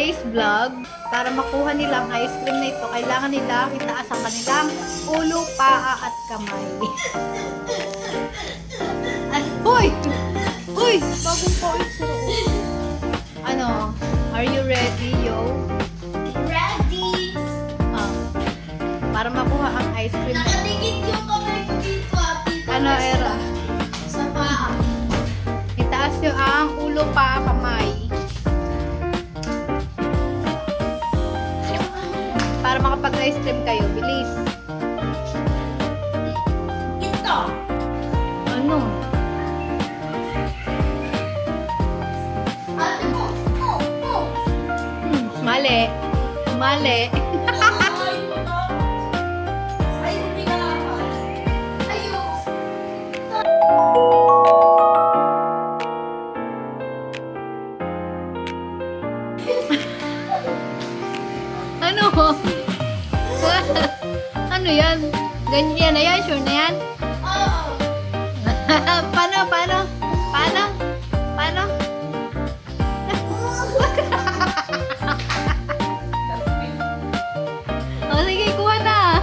today's vlog, para makuha nilang ice cream na ito, kailangan nila itaas ang kanilang ulo, paa at kamay. Ay, huy! Huy! Bagong point sila. Ano? Are you ready, yo? Ready! Para makuha ang ice cream na ito. Nakatigit yung kamay ko dito, Tita. Ano, Era? Sa paa. Itaas nyo ang ulo, paa, kamay. Para makapag-ice cream kayo. Bilis. Ito. Ano? Ate mo. Mali. Mali. Ay, hindi ka nakapal. Ayun. Ano? Ano yan? Ganyan na yan? Sure na yan? Oo. Paano? Paano? Paano? Paano? O sige, kuha na.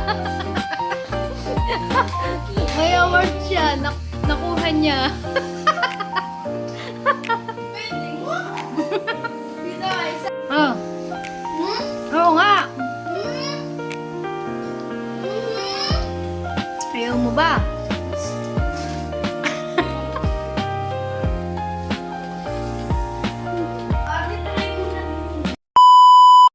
May award siya. Nakuha niya. Pwede mo. Dito, isa. Oh. Oo nga. Ayaw mo ba?